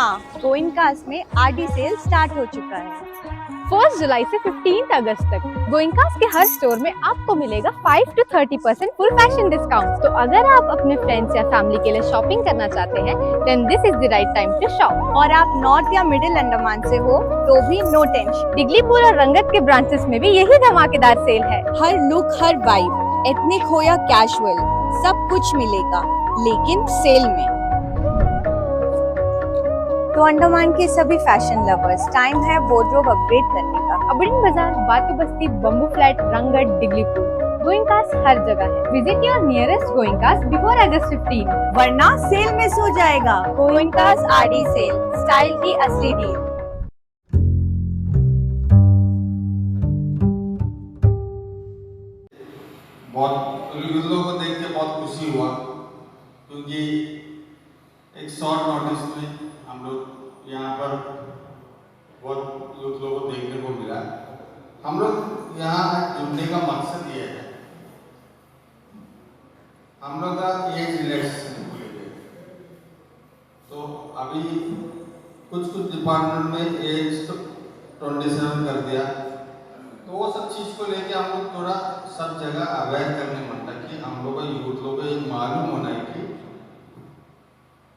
हाँ, गोइंकास में RD cell start हो चुका है। 1 जुलाई से 15 अगस्त तक गोइंकास के हर स्टोर में आपको मिलेगा 5 to 30% फुल फैशन डिस्काउंट। तो अगर आप अपने फ्रेंड्स या फैमिली के लिए शॉपिंग करना चाहते हैं, then this is the right time to shop. और आप नॉर्थ या मिडिल अंडमान से हो तो भी नो टेंशन। डिगलीपुर और रंगत के ब्रांचेस में भी यही धमाकेदार सेल है। हर लुक, हर वाइब, एथनिक हो या कैजुअल, सब कुछ मिलेगा, लेकिन सेल में। तो अंडमान के सभी फैशन लवर्स, टाइम है वार्डरोब अपग्रेड करने का। अबड़िन बाजार, बातू बस्ती, बम्बू फ्लैट, रंगत, डिगलीपुर, गोइंकास हर जगह है। विजिट योर नियरेस्ट गोइंकास बिफोर अगस्त 15, वरना सेल मिस हो जाएगा। गोइंकास आरडी सेल, स्टाइल की असली डील। बहुत लोगों को देख के बहुत खुशी हुआ, क्योंकि एक शॉर्ट नोटिस में हम लोग यहाँ पर बहुत लोगों को देखने को मिला। हम लोग यहाँ जुड़ने का मकसद ये है, हम लोग का एज रिलैक्सेशन को लेकर। तो अभी कुछ डिपार्टमेंट में एज तो 27 कर दिया, तो वो सब चीज़ को लेके हम लोग थोड़ा सब जगह अवेयर करने मन ताकि हम लोग को यूथ लोगों को ये मालूम होना है कि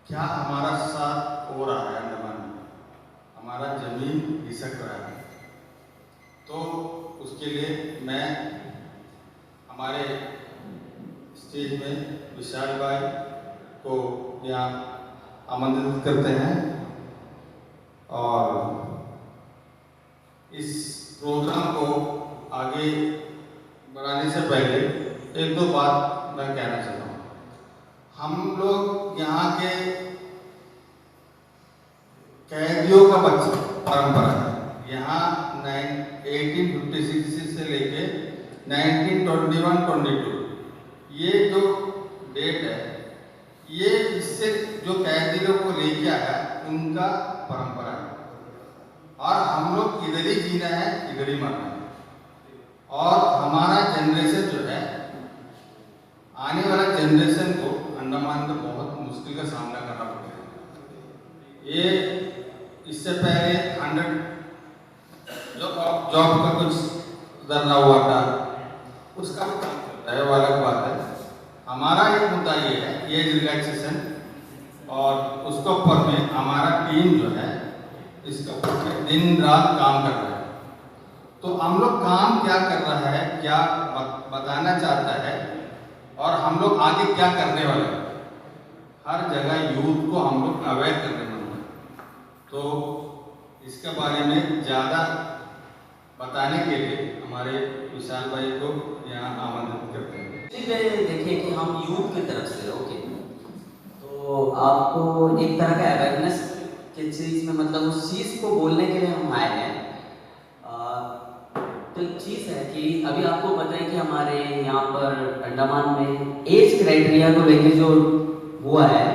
क्या हमारा साथ हो रहा है अंडमान में, हमारा जमीन खिसक रहा है। तो उसके लिए मैं हमारे स्टेज में विशाल भाई को यहाँ आमंत्रित करते हैं, और इस प्रोग्राम को आगे बढ़ाने से पहले एक दो बात मैं कहना चाहता हूँ। हम लोग यहाँ के कैदियों का बच्चा परंपरा है। यहाँ 1856 से लेके 1921-22 ये जो डेट है, ये इससे जो कैदी लोग को लेके आया उनका परंपरा है, और हम लोग इधर ही जीना है, इधर ही मरना है। और हमारा जनरेशन जो है, आने वाला जनरेशन को अंडमान में बहुत मुश्किल का सामना करना पड़ेगा। ये इससे पहले 100 जॉब का कुछ धरना हुआ था, उसका भी काम चलता है, वो अलग बात है। हमारा एक मुद्दा ये है एज रिलैक्सेशन, और उसके ऊपर में हमारा टीम जो है इसके ऊपर में दिन रात काम कर रहा है। तो हम लोग काम क्या कर रहा है, क्या बताना चाहता है, और हम लोग आगे क्या करने वाले हैं, हर जगह यूथ को हम लोग अवेयर करने वाले हैं। तो इसके बारे में ज़्यादा बताने के लिए हमारे विशाल भाई को यहाँ आमंत्रित करते हैं। देखिए कि हम यूथ की तरफ से ओके, तो आपको एक तरह का अवेयरनेस के चीज़ में, मतलब उस चीज़ को बोलने के लिए हम आए हैं। तो एक चीज़ है कि अभी आपको पता है कि हमारे यहाँ पर अंडमान में एज क्राइटेरिया को लेकर जो हुआ है,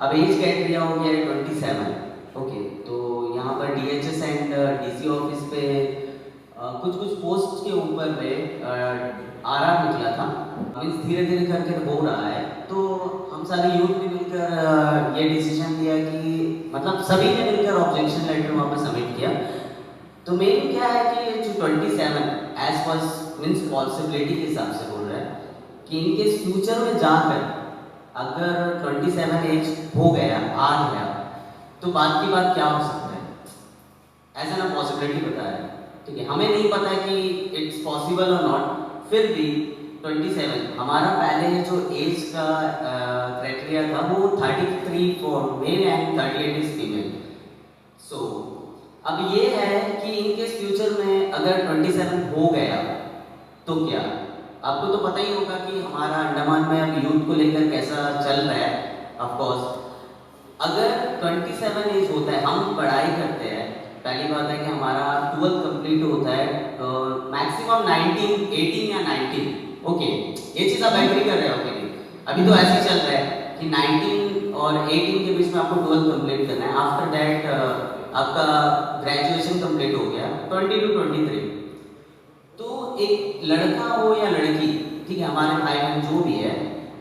अब एज क्राइटेरिया हो गया है 27। ओके, तो यहाँ पर DHS एंड DC ऑफिस पे कुछ पोस्ट के ऊपर में आरा निकला था, मीन्स धीरे धीरे करके हो रहा है। तो हम सारे यूथ ने मिलकर ये डिसीजन लिया कि मतलब सभी ने मिलकर ऑब्जेक्शन लेटर वहाँ पर सबमिट किया। तो मेन क्या है कि जो 27 एज पर मीन्स पॉसिबिलिटी के हिसाब से बोल रहा है कि इनके फ्यूचर में जाकर अगर 27 एज हो गया, आ गया, तो बात की बात क्या हो सकता है, ऐसा ना पॉसिबिलिटी बताया है। ठीक है, हमें नहीं पता है कि इट्स पॉसिबल और नॉट, फिर भी 27 हमारा पहले जो एज का क्राइटेरिया था वो 33 for male and 38 is female. So अब ये है कि इनके फ्यूचर में अगर 27 हो गया तो क्या, आपको तो पता ही होगा कि हमारा अंडमान में अब यूथ को लेकर कैसा चल रहा है। ऑफ कोर्स अगर 27 एज होता है, हम पढ़ाई करते हैं, पहली बात है कि हमारा 12th कंप्लीट होता है तो मैक्सिमम 19, 18 या 19। ओके, ये चीज़ आप एग्री कर रहे हो कि नहीं? अभी तो ऐसे ही चल रहा है कि 19 और 18 के बीच में आपको 12th कंप्लीट करना है। आफ्टर दैट आपका ग्रेजुएशन कंप्लीट हो गया 20 to 23। तो एक लड़का हो या लड़की, ठीक है, हमारे भाई बहन जो भी है,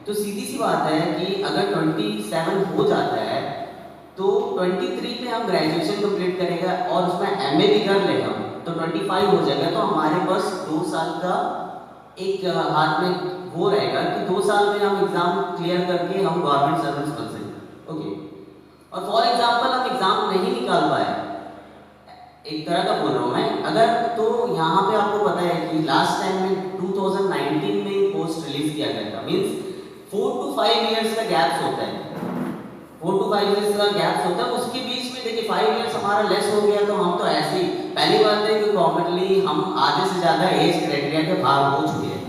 तो सीधी सी बात है कि अगर 27 हो जाता है तो 23 में हम ग्रेजुएशन कंप्लीट करेगा और उसमें एमए भी कर लेगा तो 25 हो जाएगा। तो हमारे पास 2 साल का एक हाथ में वो रहेगा कि 2 साल में हम एग्जाम क्लियर करके हम गवर्नमेंट सर्विस बन सकते। ओके, और फॉर एग्जाम्पल हम एग्जाम नहीं निकाल पाए, एक तरह का बोल रहा हूँ मैं, अगर तो यहाँ पे आपको पता है कि लास्ट टाइम में 2019 में पोस्ट रिलीज किया गया था, मीन्स 4 to 5 इयर्स का गैप्स होता है, 4 to 5 इयर्स का गैप्स होता है। उसके बीच में देखिए 5 इयर्स हमारा लेस हो गया तो हम तो ऐसे ही, पहली बात है कि कॉमनली हम आधे से ज़्यादा एज क्राइटेरिया के बाहर हो चुके हैं,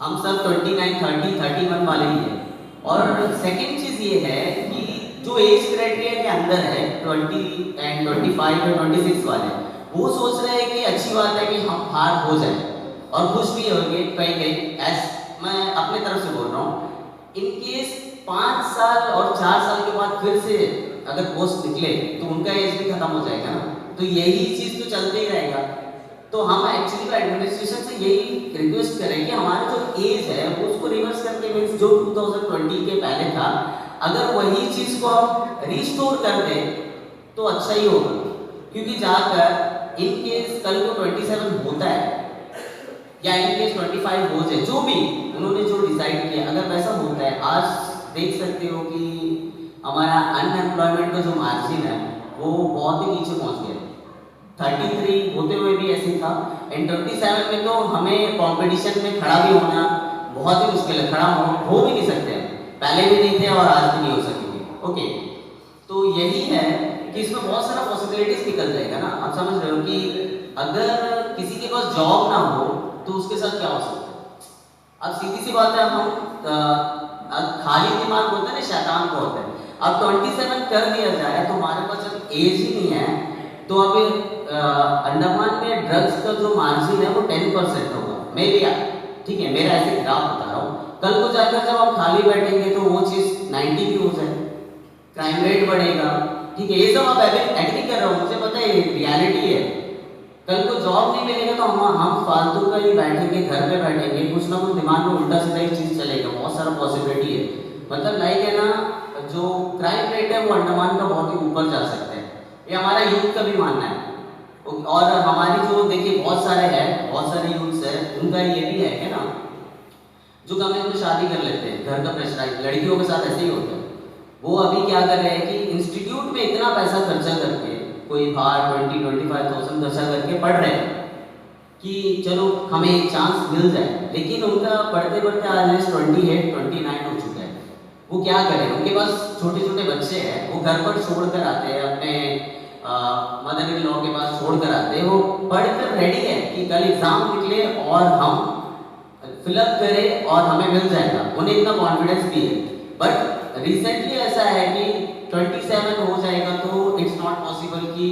हम सब 29, 30, 31 वाले ही हैं। और सेकेंड चीज़ ये है कि जो एज क्राइटेरिया के अंदर है 20 एंड 25 और 26 वाले, वो सोच रहे हैं कि अच्छी बात है कि हम हार हो जाए और खुश भी होंगे कहीं मैं अपने तरफ से बोल रहा हूँ। इन केस 5 साल और 4 साल के बाद फिर से अगर पोस्ट निकले तो उनका एज भी खत्म हो जाएगा ना, तो यही चीज़ तो चलते ही रहेगा। तो हम एक्चुअली तो एडमिनिस्ट्रेशन से यही रिक्वेस्ट करें कि हमारा जो एज है उसको रिवर्स करके, मीन्स जो 2020 के पहले था, अगर वही चीज़ को हम रिस्टोर कर दें तो अच्छा ही होगा। क्योंकि जाकर इन केस कल को 27 होता है या इन केस 25 हो जाए, जो भी उन्होंने जो डिसाइड किया, अगर वैसा होता है, आज देख सकते हो कि हमारा अनएम्प्लॉयमेंट का जो मार्जिन है वो बहुत ही नीचे पहुंच गया, 33 होते हुए भी ऐसे था, एंड 27 में तो हमें कंपटीशन में खड़ा भी होना बहुत ही मुश्किल है, खड़ा हो भी नहीं सकते हैं, पहले भी नहीं थे और आज भी नहीं हो सकेंगे। ओके, तो यही है कि इसमें बहुत सारा पॉसिबिलिटीज निकल जाएगा ना, आप समझ रहे हो कि अगर किसी के पास जॉब ना हो तो उसके साथ क्या हो सकता है। अब सीधी सी बात है, हम खाली दिमाग होता है ना, शैतान को होता है। अब 27 कर दिया जाए तो हमारे पास जब एज ही नहीं है तो अभी अंडमान में ड्रग्स का जो मार्जिन है वो 10% होगा, मे बी, ठीक है, मेरा ऐसे ग्राफ बता रहा हूँ। कल को जाकर जब हम खाली बैठेंगे तो वो चीज़ 90 भी हो जाए, क्राइम रेट बढ़ेगा, ठीक है, ये सब आप एग्री कर रहा हूँ, मुझे पता है रियलिटी है। कल को जॉब नहीं मिलेगा तो हम फालतू का ही बैठेंगे, घर पे बैठेंगे, कुछ ना कुछ दिमाग में उल्टा सीधा ही चीज़ चलेगा, बहुत सारा पॉसिबिलिटी है। मतलब लाइक है ना, जो क्राइम रेट है वो अंडमान का बहुत ही ऊपर जा सकता है, ये हमारा यूथ का भी मानना है। और हमारी जो देखिए बहुत सारे यूथ्स है, उनका ये भी है कि ना, जो कम में शादी कर लेते हैं, घर का प्रेशराइज, लड़कियों के साथ ऐसे ही होता है। वो अभी क्या कर रहे हैं कि इंस्टीट्यूट में इतना पैसा खर्चा करके, कोई बाहर 20-25,000 खर्चा करके पढ़ रहे हैं कि चलो हमें एक चांस मिल जाए, लेकिन उनका पढ़ते पढ़ते आज 28-29 हो चुका है। वो क्या करें, उनके पास छोटे छोटे बच्चे हैं, वो घर पर छोड़ कर आते हैं, अपने मदर इन लॉ के पास छोड़ कर आते हैं, वो पढ़कर रेडी है कि कल एग्जाम निकले और हम फिलअप करें और हमें मिल जाएगा, उन्हें इतना कॉन्फिडेंस भी है। बट रिसेंटली ऐसा है कि 27 हो जाएगा तो इट्स नॉट पॉसिबल कि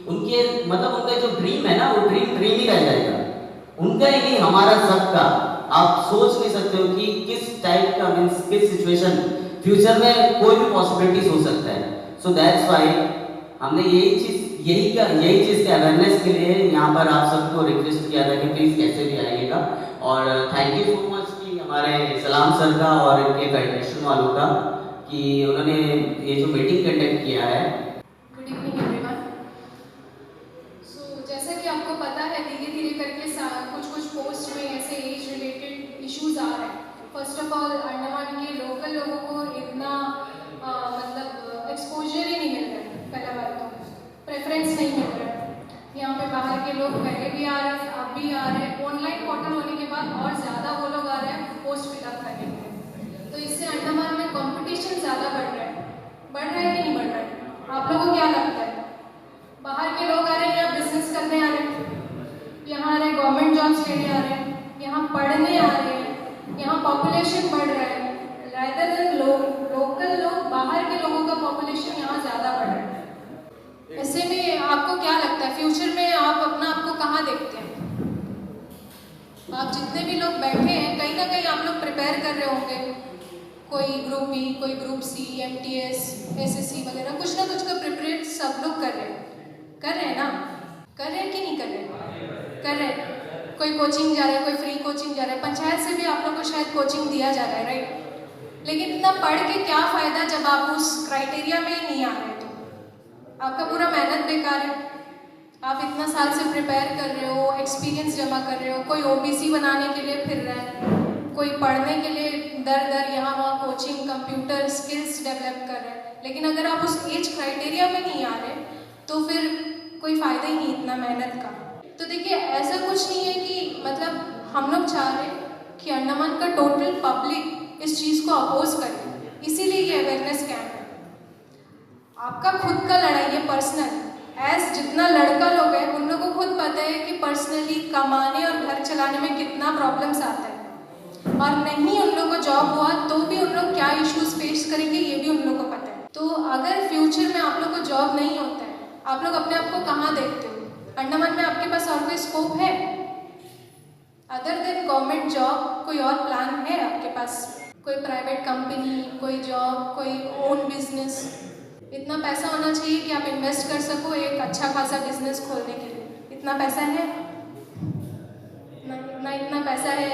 उनके, मतलब उनका जो ड्रीम है ना, वो ड्रीम ही रह जाएगा, उनका ही नहीं, हमारा सबका। आप सोच नहीं सकते हो कि किस टाइप का, मीन्स किस सिचुएशन फ्यूचर में कोई भी पॉसिबिलिटीज हो सकता है। सो दैट्स व्हाई हमने यही चीज़ के अवेयरनेस के लिए यहाँ पर आप सबको रिक्वेस्ट किया था कि प्लीज़ कैसे भी आइएगा। और थैंक यू सो मच कि हमारे सलाम सर का और इनके फेडरेशन वालों का कि उन्होंने ये जो मीटिंग कंडक्ट किया है। Good evening everyone. सो जैसा कि आपको पता है, धीरे धीरे करके कुछ पोस्ट में ऐसे एज रिलेटेड इश्यूज आ रहे हैं। फर्स्ट ऑफ ऑल, अंडमान के लोकल लोगों को इतना मतलब एक्सपोजर ही नहीं मिल रहा है, पहला बात तो प्रेफरेंस नहीं मिल रहा है। यहाँ पे बाहर के लोग पहले भी आ रहे हैं, अब भी आ रहे हैं, ऑनलाइन पोर्टल होने के बाद और ज़्यादा वो लोग आ रहे हैं पोस्ट फिलअप करने के लिए। तो इससे अंडमान में कंपटीशन ज़्यादा बढ़ रहा है कि नहीं बढ़ रहा है? आप लोगों को क्या लगता है? बाहर के लोग आ रहे हैं, यहाँ बिजनेस करने आ रहे हैं, यहाँ आ रहे हैं गवर्नमेंट जॉब्स लेने आ रहे हैं, यहाँ पढ़ने आ रहे हैं, यहाँ पॉपुलेशन बढ़ रहा है, रादर देन लोकल लोग, बाहर के लोगों का पॉपुलेशन यहाँ ज़्यादा बढ़ रहा है। ऐसे में आपको क्या लगता है फ्यूचर में आप अपना आपको कहाँ देखते हैं? आप जितने भी लोग बैठे हैं, कहीं ना कहीं आप लोग प्रिपेयर कर रहे होंगे, कोई ग्रुप बी, कोई ग्रुप सी, MTS, SSC वगैरह, कुछ ना कुछ का प्रिपरेट सब लोग कर रहे हैं ना? कर रहे हैं कि नहीं कर रहे? कर रहे हैं। कोई कोचिंग जा रहा है, कोई फ्री कोचिंग जा रहा है, पंचायत से भी आप लोग को शायद कोचिंग दिया जा रहा है, राइट? लेकिन इतना पढ़ के क्या फ़ायदा जब आप उस क्राइटेरिया में ही नहीं आ रहे? तो आपका पूरा मेहनत बेकार है। आप इतना साल से प्रिपेयर कर रहे हो, एक्सपीरियंस जमा कर रहे हो, कोई ओबीसी बनाने के लिए फिर रहा है, कोई पढ़ने के लिए दर दर यहाँ वहाँ कोचिंग, कंप्यूटर स्किल्स डेवलप कर रहे हैं, लेकिन अगर आप उस एज क्राइटेरिया में नहीं आ रहे तो फिर कोई फ़ायदा ही नहीं इतना मेहनत का। तो देखिए, ऐसा कुछ नहीं है कि मतलब हम लोग चाह रहे हैं कि अंडमान का टोटल पब्लिक इस चीज़ को अपोज करे, इसीलिए ये अवेयरनेस कैंप है। आपका खुद का लड़ाई है पर्सनल, एज जितना लड़का लोग हैं उन लोगों को खुद पता है कि पर्सनली कमाने और घर चलाने में कितना प्रॉब्लम्स आता है, और नहीं उन लोगों को जॉब हुआ तो भी उन लोग क्या इश्यूज फेस करेंगे ये भी उन लोगों को पता है। तो अगर फ्यूचर में आप लोग को जॉब नहीं होता है, आप लोग अपने आप को कहाँ देखते हो? अंडमान में आपके पास और कोई स्कोप है अदर देन गवर्नमेंट जॉब? कोई और प्लान है आपके पास? कोई प्राइवेट कंपनी, कोई जॉब, कोई ओन बिजनेस? इतना पैसा होना चाहिए कि आप इन्वेस्ट कर सको एक अच्छा खासा बिजनेस खोलने के लिए। इतना पैसा है ना इतना पैसा है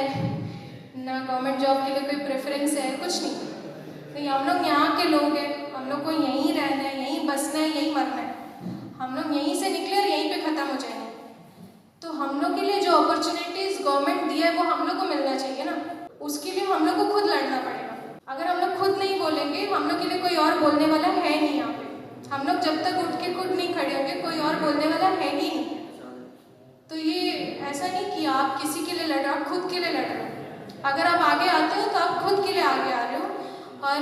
ना गवर्नमेंट जॉब के लिए कोई प्रेफरेंस है, कुछ नहीं। हम लोग यहाँ के लोग हैं, हम लोग को यहीं रहना है, यहीं बसना है, यहीं मरना है। हम लोग यहीं से निकले और यहीं पे ख़त्म हो जाएंगे। तो हम लोग के लिए जो अपॉर्चुनिटीज़ गवर्नमेंट दिया है वो हम लोग को मिलना चाहिए ना, उसके लिए हम लोग को खुद लड़ना पड़ेगा। अगर हम लोग खुद नहीं बोलेंगे, हम लोग के लिए कोई और बोलने वाला है नहीं यहाँ पे। हम लोग जब तक उठ के खुद नहीं खड़े होंगे कोई और बोलने वाला है ही नहीं। तो ये ऐसा नहीं कि आप किसी के लिए लड़ रहे हो, आप खुद के लिए लड़ रहे हो। अगर आप आगे आते हो तो आप खुद के लिए आगे आ रहे हो, और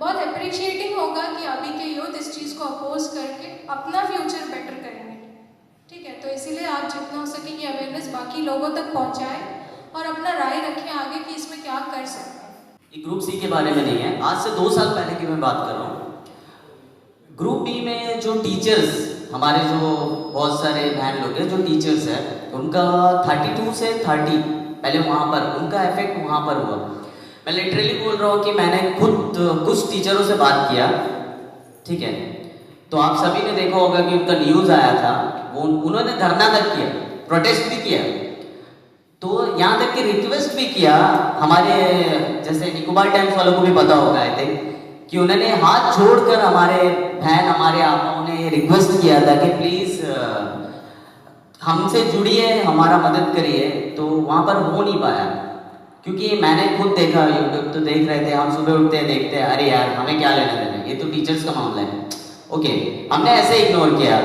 बहुत अप्रिशिएटिंग होगा कि अभी के यूथ इस चीज़ को अपोज करके अपना फ्यूचर बेटर करेंगे। ठीक है, तो इसीलिए आप जितना हो सके कि अवेयरनेस बाकी लोगों तक पहुंचाएं और अपना राय रखें आगे कि इसमें क्या कर सकते हैं। ये ग्रुप सी के बारे में नहीं है, आज से 2 साल पहले की मैं बात कर रहा हूँ। ग्रुप बी में जो टीचर्स, हमारे जो बहुत सारे बहन लोग हैं जो टीचर्स हैं, उनका 32 से 30 पहले वहाँ पर उनका इफेक्ट वहाँ पर हुआ। मैं लिटरली बोल रहा हूँ कि मैंने खुद कुछ टीचरों से बात किया, ठीक है, तो आप सभी ने देखा होगा कि उनका न्यूज़ आया था, वो उन्होंने धरना तक किया, प्रोटेस्ट भी किया, तो यहाँ तक कि रिक्वेस्ट भी किया। हमारे जैसे निकोबार टाइम्स वालों को भी पता होगा आई थिंक कि उन्होंने हाथ जोड़कर हमारे बहन, हमारे आपाओं ने रिक्वेस्ट किया था कि प्लीज़ हमसे जुड़िए, हमारा मदद करिए। तो वहाँ पर हो नहीं पाया, क्योंकि मैंने खुद देखा, यूट्यूब तो देख रहे थे, हम सुबह उठते हैं देखते हैं, अरे यार हमें क्या लेना देना, ये तो टीचर्स का मामला है। ओके, हमने ऐसे इग्नोर किया।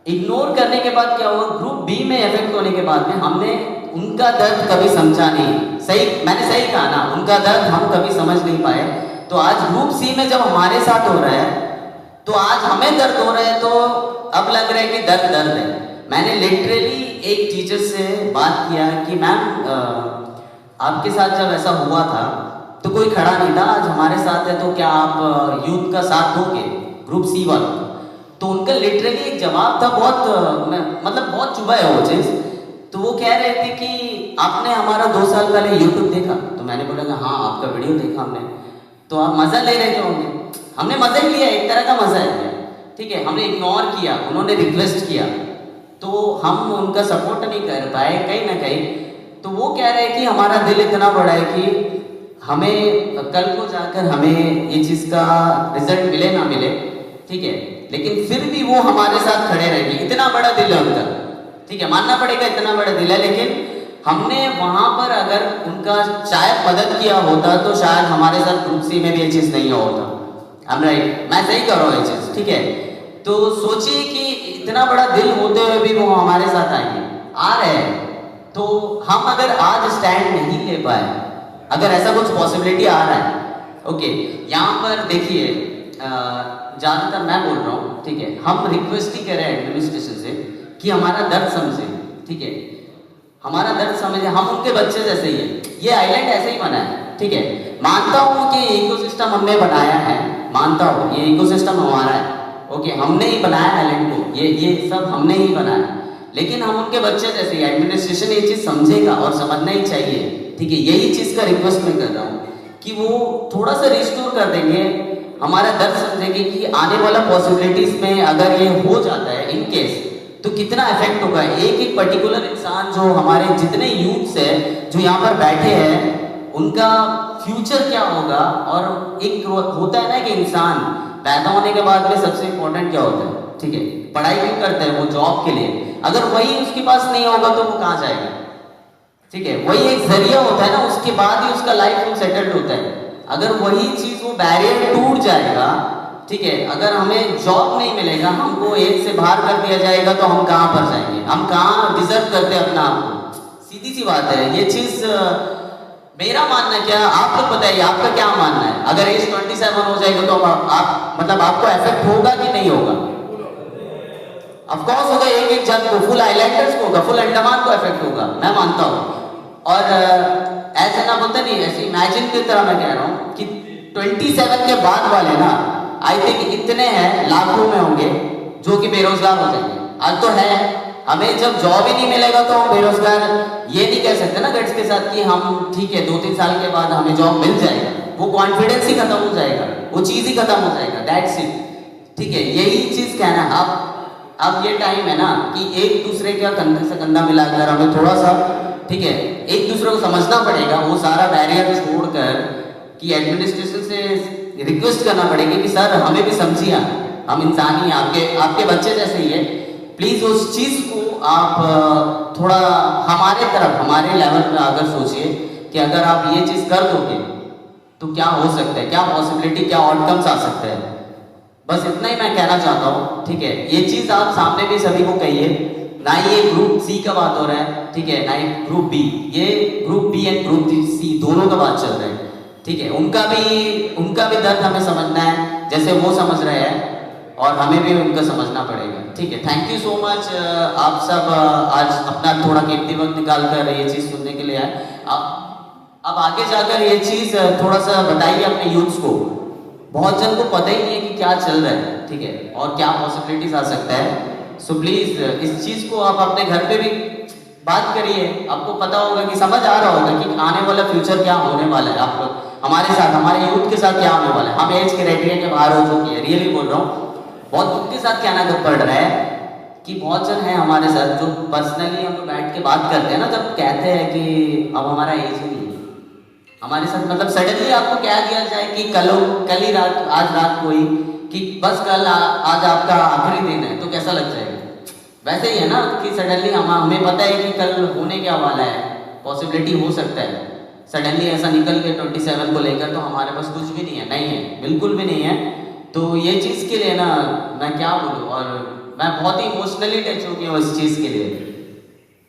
इग्नोर करने के बाद क्या हुआ, ग्रुप बी में इफेक्ट होने के बाद में हमने उनका दर्द कभी समझा नहीं। सही, मैंने सही कहा ना, उनका दर्द हम कभी समझ नहीं पाए। तो आज ग्रुप सी में जब हमारे साथ हो रहा है तो आज हमें दर्द हो रहा है, तो अब लग रहा है कि दर्द दर्द है। मैंने लिटरली एक टीचर से बात किया कि मैम आपके साथ जब ऐसा हुआ था तो कोई खड़ा नहीं था, आज हमारे साथ है, तो क्या आप यूथ का साथ दोगे ग्रुप सी वालों? तो उनका लिटरली एक जवाब था, बहुत मतलब बहुत चुभा है वो चीज़। तो वो कह रहे थे कि आपने हमारा 2 साल पहले यूट्यूब देखा? तो मैंने बोला कि हाँ, आपका वीडियो देखा हमने। तो आप मज़ा ले रहे थे होंगे? हमने मज़ा ही लिया, एक तरह का मज़ा है, ठीक है। हमने इग्नोर किया, उन्होंने रिक्वेस्ट किया, तो हम उनका सपोर्ट नहीं कर पाए कहीं ना कहीं। तो वो कह रहे हैं कि हमारा दिल इतना बड़ा है कि हमें कल को जाकर हमें ये चीज़ का रिजल्ट मिले ना मिले, ठीक है, लेकिन फिर भी वो हमारे साथ खड़े रहेंगे। इतना बड़ा दिल है उनका, ठीक है, मानना पड़ेगा इतना बड़ा दिल है। लेकिन हमने वहाँ पर अगर उनका शायद मदद किया होता तो शायद हमारे साथ ग्रुप सी में भी ये चीज़ नहीं होता। I'm right, मैं सही कर रहा हूँ ये चीज़, ठीक है। तो सोचिए कि इतना बड़ा दिल होते हुए भी वो हमारे साथ आएंगे, आ रहे हैं। तो हम अगर आज स्टैंड नहीं ले पाए, अगर ऐसा कुछ पॉसिबिलिटी आ रहा है, ओके, यहाँ पर देखिए ज़्यादातर मैं बोल रहा हूँ, ठीक है, हम रिक्वेस्ट ही करें एडमिनिस्ट्रेशन से कि हमारा दर्द समझे, ठीक है, हमारा दर्द समझे। हम उनके बच्चे जैसे ही है, ये आइलैंड ऐसे ही बना है, ठीक है। मानता हूँ कि इकोसिस्टम हमने बनाया है, मानता हूँ ये इकोसिस्टम हमारा है, ओके, हमने ही बनाया आइलैंड को, ये सब हमने ही बनाया। लेकिन हम उनके बच्चे जैसे, एडमिनिस्ट्रेशन ये चीज़ समझेगा और समझना ही चाहिए, ठीक है। यही चीज़ का रिक्वेस्ट मैं कर रहा हूँ कि वो थोड़ा सा रिस्टोर कर देंगे, हमारा दर्द समझेंगे कि आने वाला पॉसिबिलिटीज़ में अगर ये हो जाता है इन केस, तो कितना इफेक्ट होगा। एक पर्टिकुलर इंसान, जो हमारे जितने यूथ्स है जो यहाँ पर बैठे हैं, उनका फ्यूचर क्या होगा। और एक होता है ना कि इंसान पैदा होने के बाद में सबसे इम्पोर्टेंट क्या होता है, ठीक है, पढ़ाई क्यों करता है? वो जॉब के लिए। अगर वही उसके पास नहीं होगा तो वो कहाँ जाएगा? ठीक है, वही एक जरिया होता है ना, उसके बाद ही उसका लाइफ फुल सेटल्ड होता है। अगर वही चीज, वो बैरियर टूट जाएगा, ठीक है, अगर हमें जॉब नहीं मिलेगा, हमको एज से बाहर कर दिया जाएगा, तो हम कहाँ पर जाएंगे? हम कहाँ डिजर्व करते हैं अपना आप को? सीधी सी बात है ये चीज। मेरा मानना क्या, आप लोग बताइए आपका क्या मानना है? अगर एज 27 हो जाएगा तो आप मतलब आपको इफेक्ट होगा कि नहीं होगा? ऑफकोर्स होगा, एक एक जन को, फुल आइलैंडर्स को होगा, फुल अंडमान को इफेक्ट होगा, मैं मानता हूँ। और ऐसा ना बोलते नहीं, ऐसे इमेजिन की तरह मैं कह रहा हूँ कि 27 के बाद वाले ना, आई थिंक इतने हैं, लाखों में होंगे जो कि बेरोजगार हो जाएंगे। आज तो है, हमें जब जॉब ही नहीं मिलेगा तो हम बेरोजगार ये नहीं कह सकते ना गट्स के साथ कि हम ठीक है 2-3 साल के बाद हमें जॉब मिल जाएगा। वो कॉन्फिडेंस ही खत्म हो जाएगा, वो चीज ही खत्म हो जाएगा, दैट्स इट। ठीक है, यही चीज कहना है। अब ये टाइम है ना कि एक दूसरे का कंधे से कंधा मिलाकर हमें थोड़ा सा, ठीक है, एक दूसरे को समझना पड़ेगा। वो सारा बैरियर छोड़कर कि एडमिनिस्ट्रेशन से रिक्वेस्ट करना पड़ेगा कि सर हमें भी समझिए, हम इंसान ही, आपके बच्चे जैसे ही है, प्लीज उस चीज को आप थोड़ा हमारे तरफ, हमारे लेवल पे अगर सोचिए कि अगर आप ये चीज कर दोगे तो क्या हो सकता है, क्या पॉसिबिलिटी, क्या आउटकम्स आ सकते हैं। बस इतना ही मैं कहना चाहता हूँ। ठीक है, ये चीज आप सामने भी सभी को कहिए, ना ये ग्रुप सी का बात हो रहा है, ठीक है, ना ही ग्रुप बी, ये group B and group C दोनों का बात चल रहा है। ठीक है, उनका भी दर्द हमें समझना है, जैसे वो समझ रहे हैं, और हमें भी उनका समझना पड़ेगा। ठीक है, थैंक यू सो मच। आप सब आज अपना थोड़ा कीमती वक्त निकाल कर ये चीज सुनने के लिए आए। अब आगे जाकर ये चीज थोड़ा सा बताइए अपने यूथ्स को। बहुत जन को पता ही नहीं है कि क्या चल रहा है, ठीक है, और क्या पॉसिबिलिटीज आ सकता है। सो प्लीज इस चीज को आप अपने घर पे भी बात करिए। आपको पता होगा कि समझ आ रहा होगा कि आने वाला फ्यूचर क्या होने वाला है। आप लोग हमारे साथ, हमारे यूथ के साथ क्या होने वाला है। हम एज क्राइटेरिया के बाहर हो चुके हैं, रियली बोल रहा हूँ। बहुत दुख के साथ कहना पड़ रहा है कि बहुत जन है हमारे साथ जो पर्सनली हम लोग बैठ के बात करते हैं ना, जब कहते हैं कि अब हमारा एज ही नहीं है हमारे साथ, मतलब सडनली आपको कह दिया जाए कि कल ही रात, आज रात को ही, कि बस कल आज आपका आखिरी दिन है, तो कैसा लग जाएगा? वैसे ही है ना कि सडनली हमें पता है कि कल होने क्या वाला है, पॉसिबिलिटी हो सकता है, सडनली ऐसा निकल के 27 को लेकर तो हमारे पास कुछ भी नहीं है, नहीं है, बिल्कुल भी नहीं है। तो ये चीज़ के लिए ना मैं क्या बोलूँ, और मैं बहुत ही इमोशनली टच हो गया हूँ इस चीज़ के लिए।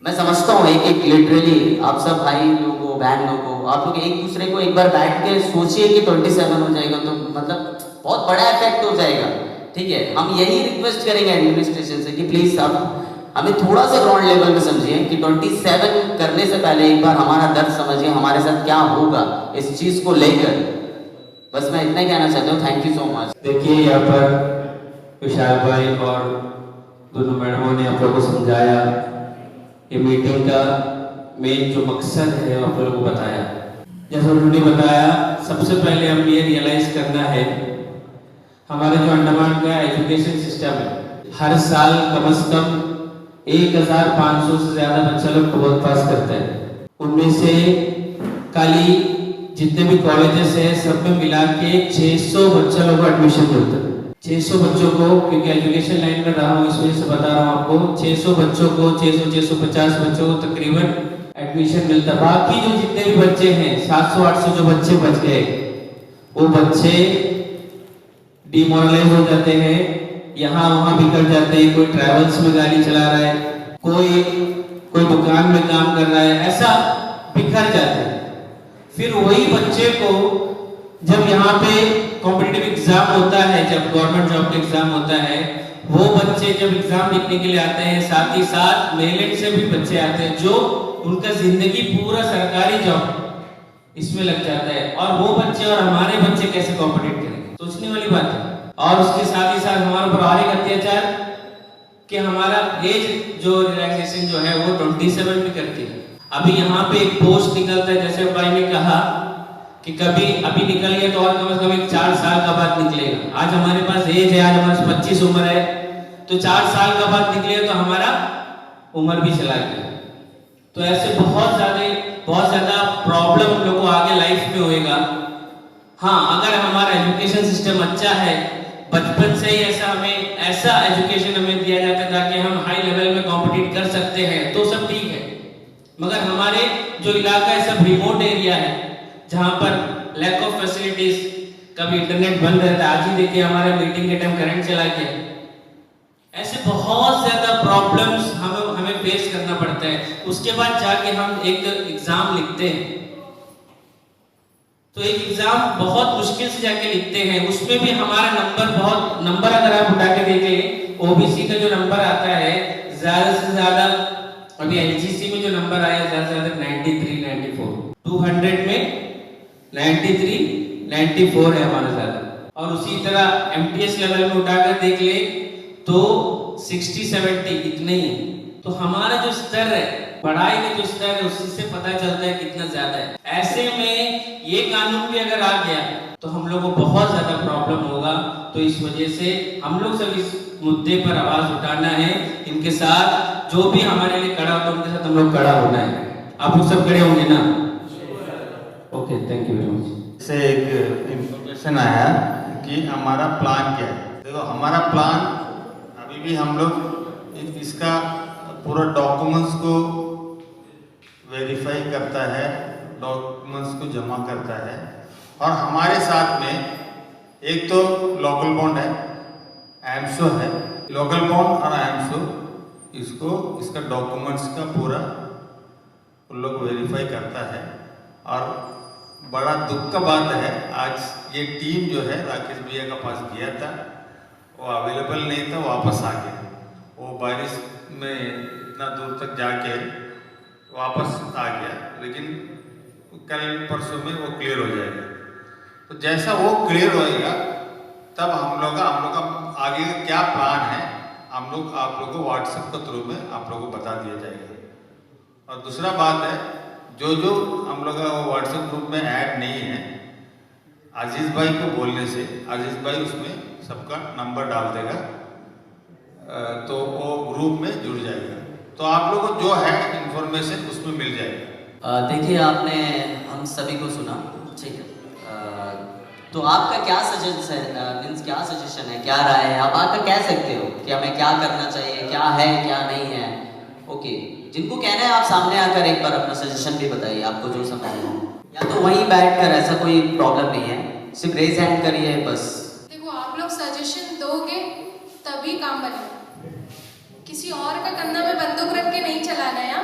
मैं समझता हूँ एक लिटरली आप सब भाई लोगों, बहन लोगों, आप लोग एक दूसरे को एक बार बैठ के सोचिए कि 27 हो जाएगा तो मतलब बहुत बड़ा इफेक्ट हो जाएगा। ठीक है, हम यही रिक्वेस्ट करेंगे एडमिनिस्ट्रेशन से कि प्लीज आप हमें थोड़ा सा ग्राउंड लेवल पे समझिए कि 27 करने से पहले एक बार हमारा दर्द समझिए, हमारे साथ क्या होगा इस चीज को लेकर। बस मैं इतना ही कहना चाहता हूँ। Thank you so much. देखिए, यहाँ पर विशाल भाई और दोनों मैडमों ने आप लोगों को समझाया, ये मीटिंग का मेन जो मकसद है आप लोगों को बताया। जैसे उन्होंने बताया, सबसे पहले हम ये रियलाइज करना है हमारे जो अंडमान का एजुकेशन सिस्टम है, हर साल कम से कम 1500 से ज्यादा बच्चा लोग 12th पास करते हैं। उनमें से खाली जितने भी कॉलेजेस हैं सब में मिला के 600 बच्चा लोगों को एडमिशन मिलता है। 600 बच्चों को, क्योंकि एजुकेशन लाइन में रहा हूँ इस वजह से बता रहा हूँ आपको, 600 बच्चों को, 600-650 बच्चों को तकरीबन एडमिशन मिलता है। बाकी जो जितने भी बच्चे हैं 700-800 जो बच्चे बच गए, वो बच्चे डिमोरलाइज हो जाते हैं, यहाँ वहाँ बिखर जाते हैं। कोई ट्रैवल्स में गाड़ी चला रहा है, कोई दुकान में काम कर रहा है, ऐसा बिखर जाते हैं। फिर वही बच्चे को जब यहाँ पे कॉम्पिटिटिव एग्जाम होता है, जब गवर्नमेंट जॉब का एग्जाम होता है, वो बच्चे जब एग्जाम लिखने के लिए आते हैं, साथ ही साथ मेरिट से भी बच्चे आते हैं जो उनका जिंदगी पूरा सरकारी जॉब इसमें लग जाता है, और वो बच्चे और हमारे बच्चे कैसे कॉम्पिटिट करेंगे, सोचने वाली बात है। और उसके साथ ही साथ हमारे ऊपर और एक अत्याचार कि हमारा एज जो रिलैक्सेशन जो है वो 27 में करती है। अभी यहाँ पे एक पोस्ट निकलता है, जैसे भाई ने कहा कि कभी अभी निकल गया तो और कम से कम 4 साल का बाद निकलेगा। आज हमारे पास एज है, आज हमारे 25 उम्र है, तो 4 साल का बाद निकलेगा तो हमारा उम्र भी चला गया। तो ऐसे बहुत ज्यादा प्रॉब्लम हम लोग को आगे लाइफ में होएगा। हाँ, अगर हमारा एजुकेशन सिस्टम अच्छा है बचपन से ही ऐसा एजुकेशन हमें दिया जाता है ताकि हम हाई लेवल में कॉम्पिटिट कर सकते हैं, तो सब ठीक है। मगर हमारे जो इलाका है सब रिमोट एरिया है, जहाँ पर लैक ऑफ फैसिलिटीज, कभी इंटरनेट बंद रहता है। आज ही देखिए हमारे मीटिंग के टाइम करंट चला गया। ऐसे बहुत ज्यादा प्रॉब्लम्स हमें फेस करना पड़ता है। उसके बाद जाके हम एक एग्जाम लिखते हैं, तो एक एग्जाम बहुत मुश्किल से जाके लिखते हैं। उसमें भी हमारा नंबर अगर आप उठा के देखें, ओबीसी का जो नंबर आता है ज्यादा से ज्यादा, अभी एलजीसी में जो नंबर आया ज्यादा से ज्यादा 93, 94, 200 में 93, 94 है हमारा ज्यादा। और उसी तरह एमटीएस लेवल में उठाकर देख ले तो 60, 70 इतने ही है। तो हमारा जो स्तर है, पढ़ाई का जो स्तर है, उसी से पता चलता है कितना ज्यादा है। ऐसे में ये कानून भी अगर आ गया तो हम लोग को बहुत ज्यादा प्रॉब्लम होगा। तो इस वजह से हम लोग सब इस मुद्दे पर आवाज उठाना है। इनके साथ जो भी हमारे लिए खड़ा होगा उनके साथ हम लोग खड़ा होना है। आप लोग सब खड़े होंगे ना? Okay, thank you very much. से एक इंफॉर्मेशन आया कि हमारा प्लान क्या है। देखो, हमारा प्लान अभी भी हम लोग इसका पूरा डॉक्यूमेंट्स को वेरीफाई करता है, डॉक्यूमेंट्स को जमा करता है। और हमारे साथ में एक तो लोकल बॉन्ड है, एमसो है। लोकल बॉन्ड और एमसो इसका डॉक्यूमेंट्स का पूरा उन लोग वेरीफाई करता है। और बड़ा दुख का बात है, आज ये टीम जो है राकेश भैया का पास गया था, वो अवेलेबल नहीं था, वापस आ गया। वो बारिश में इतना दूर तक जाके वापस आ गया, लेकिन कल परसों में वो क्लियर हो जाएगा। तो जैसा वो क्लियर होएगा तब हम लोग का आगे का क्या प्लान है, हम लोग आप लोगों को व्हाट्सएप के थ्रू में आप लोगों को बता दिया जाएगा। और दूसरा बात है, जो हम लोग का व्हाट्सएप ग्रुप में ऐड नहीं है, अजीज भाई को बोलने से अजीज भाई उसमें सबका नंबर डाल देगा, तो वो ग्रुप में जुड़ जाएगा। तो आप लोगों को जो है इंफॉर्मेशन उसमें मिल जाएगा। देखिए, आपने हम सभी को सुना, ठीक है। तो आपका क्या सजेशन है, क्या राय है? आप आकर कह सकते हो कि हमें क्या करना चाहिए, क्या है क्या नहीं है। ओके, जिनको कहना है आप सामने आकर एक बार अपना सजेशन भी बताइए, आपको जो समझ आए। या तो वहीं बैठकर, ऐसा कोई प्रॉब्लम नहीं है, सिर्फ रेज हैंड करिए बस। देखो, आप लोग सजेशन दोगे तभी काम बनेगा। किसी और का कंधा में बंदूक रख के नहीं चलाना है।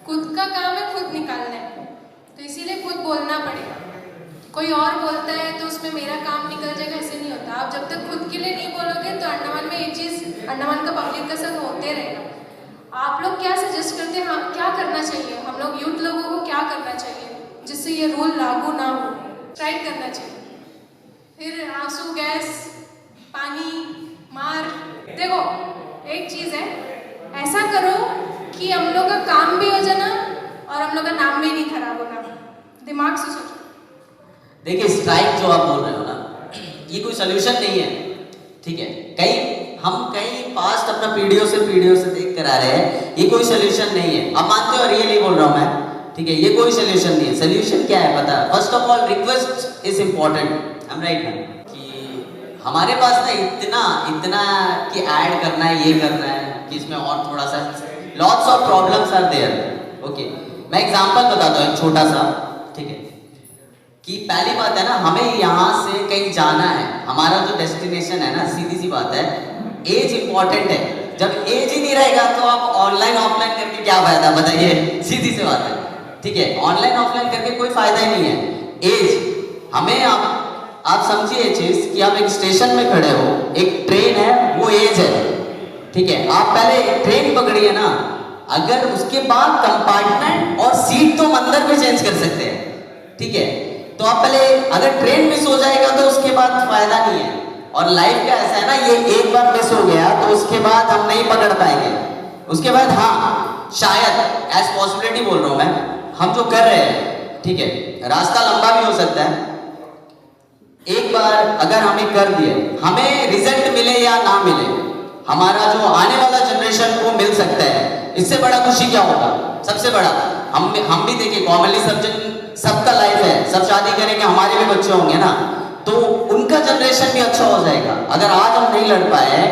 खुद का काम है, खुद निकालना है, तो इसीलिए खुद बोलना पड़ेगा। कोई और बोलता है तो उसमें मेरा काम निकल जाएगा, ऐसे नहीं होता। आप जब तक खुद के लिए नहीं बोलोगे तो अंडमान में ये चीज़ अंडमान का पब्लिक का साथ होते रहेगा। आप लोग क्या सजेस्ट करते हैं, हाँ क्या करना चाहिए, हम लोग यूथ लोगों को क्या करना चाहिए जिससे ये रूल लागू ना हो? स्ट्राइक करना चाहिए, फिर आंसू, गैस, पानी, मार। देखो, एक चीज़ है, ऐसा करो कि हम लोग का काम भी हो जाना और हम लोग का नाम भी नहीं खराब होना। दिमाग से सोचो। देखिए, स्ट्राइक जो आप बोल रहे हो ना, ये कोई सोल्यूशन नहीं है, ठीक है। हम कई पास्ट अपना पीढ़ियों से देख कर आ रहे हैं, ये कोई सोल्यूशन नहीं है। आप मानते हो? रियली बोल रहा हूँ मैं, ठीक है। ये कोई सोल्यूशन नहीं है। सोल्यूशन क्या है पता? First of all, request is important. I am right ना? कि हमारे पास ना इतना कि ऐड करना है, ये करना है कि इसमें और थोड़ा सा lots of problems are there. Okay, मैं एग्जांपल बताता हूँ एक छोटा सा, ठीक है। कि पहली बात है ना, हमें यहाँ से कहीं जाना है, हमारा जो डेस्टिनेशन है ना, सीधी सी बात है, एज इंपॉर्टेंट है। जब एज ही नहीं रहेगा तो आप ऑनलाइन ऑफलाइन करके क्या फायदा, बताइए? सीधी सी बात है, ठीक है। ऑनलाइन ऑफलाइन करके कोई फायदा ही नहीं है। एज हमें आप समझिए ये चीज कि आप एक स्टेशन में खड़े हो, एक ट्रेन है, वो एज है, ठीक है। आप पहले ट्रेन पकड़िए ना, अगर उसके बाद कंपार्टमेंट और सीट तो अंदर भी चेंज कर सकते हैं, ठीक है। तो आप पहले, अगर ट्रेन मिस हो जाएगा तो उसके बाद फायदा नहीं है। और लाइफ का ऐसा है ना, ये एक बार मिस हो गया तो उसके बाद हम नहीं पकड़ पाएंगे। उसके बाद हाँ, शायद एज पॉसिबिलिटी बोल रहा हूं मैं, हम जो कर रहे हैं, ठीक है, रास्ता लंबा भी हो सकता है। एक बार अगर हमें कर दिए, हमें रिजल्ट मिले या ना मिले, हमारा जो आने वाला जनरेशन को मिल सकता है, इससे बड़ा खुशी क्या होगा? सबसे बड़ा हम भी देखिए, कॉमनली सबका लाइफ है, सब शादी करेंगे, हमारे भी बच्चे होंगे ना, तो उनका का जनरेशन भी अच्छा हो जाएगा। अगर आज हम नहीं लड़ पाए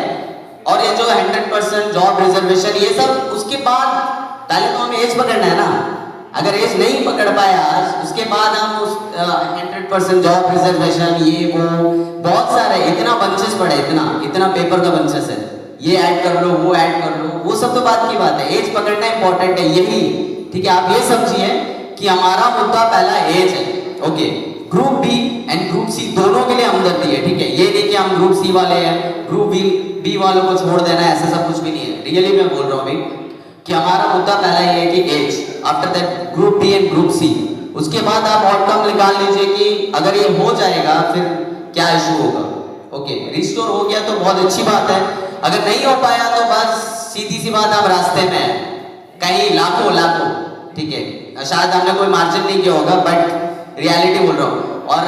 और ये जो 100% जॉब रिजर्वेशन ये सब, उसके बाद पहले तो हमें एज पकड़ना है ना। अगर एज नहीं पकड़ पाए आज, उसके बाद हम उस 100% जॉब रिजर्वेशन ये वो बहुत सारे इतना बंचेस पड़े, इतना पेपर का बंचेस है, ये ऐड कर लो वो ऐड कर लो, वो सब तो बात की बात है। एज पकड़ना इंपॉर्टेंट है यही, ठीक है। आप ये समझिए कि हमारा मुद्दा पहला एज है, okay. Group B and group C दोनों के लिए हमदर्दी है, ठीक है। ये नहीं कि हम ग्रुप सी वाले हैं, ग्रुप बी वालों को छोड़ देना है, ऐसा सब कुछ भी नहीं है। रियली मैं बोल रहा हूँ भाई कि हमारा मुद्दा पहला ये है कि age, after that group B and group C. उसके बाद आप आउटकम निकाल लीजिए कि अगर ये हो जाएगा फिर क्या इशू होगा, ओके। रिस्टोर हो गया तो बहुत अच्छी बात है, अगर नहीं हो पाया तो बस सीधी सी बात, आप रास्ते में हैं, कहीं लाखों, ठीक है। शायद हमने कोई मार्जिन नहीं किया होगा, बट रियलिटी बोल रहा हूँ। और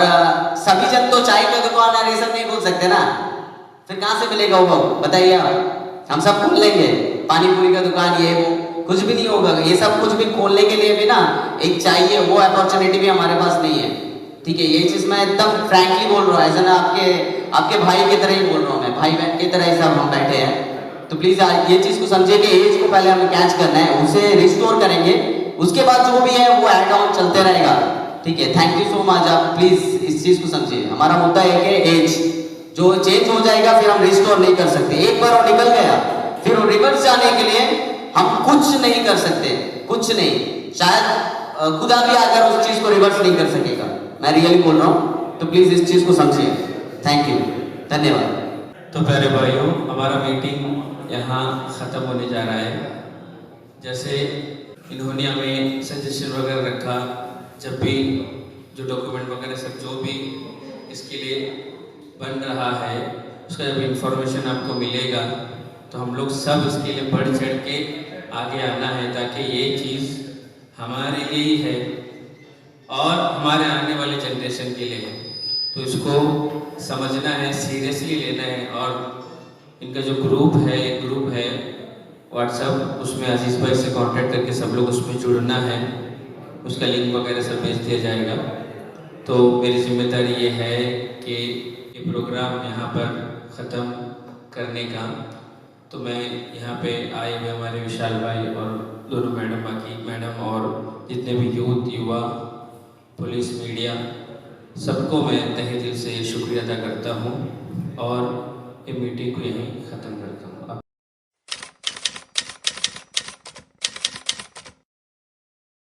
सभी जन तो चाय की दुकान और ये सब नहीं खोल सकते ना, फिर कहाँ से मिलेगा वो, बताइए आप। हम सब खोल लेंगे पानी पूरी का दुकान, ये वो, कुछ भी नहीं होगा। ये सब कुछ भी खोलने के लिए भी ना एक चाहिए, वो अपॉर्चुनिटी भी हमारे पास नहीं है, ठीक है। ये चीज मैं एकदम फ्रैंकली बोल रहा हूँ, ऐसा ना आपके भाई की तरह ही बोल रहा हूँ मैं, भाई बहन की तरह ही सब हम बैठे हैं। तो प्लीज ये चीज को समझिए कि एज को पहले हमें कैच करना है, उसे रिस्टोर करेंगे, उसके बाद जो भी है वो ऐड ऑन चलते रहेगा, ठीक है। Thank you so much. आप प्लीज इस चीज को समझिए, हमारा मुद्दा है कि एज जो चेंज हो जाएगा फिर हम रिस्टोर नहीं कर सकते। एक बार वो निकल गया फिर वो रिवर्स जाने के लिए हम कुछ नहीं कर सकते, कुछ नहीं। शायद खुदा भी आकर उस चीज को रिवर्स नहीं कर सकेगा, मैं रियली बोल रहा हूँ। तो प्लीज इस चीज को समझिए। थैंक यू, धन्यवाद। तो प्यारे भाइयों, हमारा मीटिंग यहाँ ख़त्म होने जा रहा है। जैसे इन्होंने हमें सजेशन वगैरह रखा, जब भी जो डॉक्यूमेंट वगैरह सब जो भी इसके लिए बन रहा है उसका जब इंफॉर्मेशन आपको मिलेगा तो हम लोग सब इसके लिए बढ़ चढ़ के आगे आना है, ताकि ये चीज़ हमारे लिए ही है और हमारे आने वाले जनरेशन के लिए है। तो इसको समझना है, सीरियसली लेना है। और इनका जो ग्रुप है व्हाट्सएप, उसमें अजीज़ भाई से कांटेक्ट करके सब लोग उसमें जुड़ना है, उसका लिंक वगैरह सब भेज दिया जाएगा। तो मेरी जिम्मेदारी ये है कि ये प्रोग्राम यहाँ पर ख़त्म करने का। तो मैं यहाँ पे आए हुए हमारे विशाल भाई और दोनों मैडम, बाकी मैडम और जितने भी यूथ, युवा, पुलिस, मीडिया, सबको मैं तहे दिल से शुक्रिया अदा करता हूँ और ये मीटिंग को यहीं ख़त्म करता हूँ।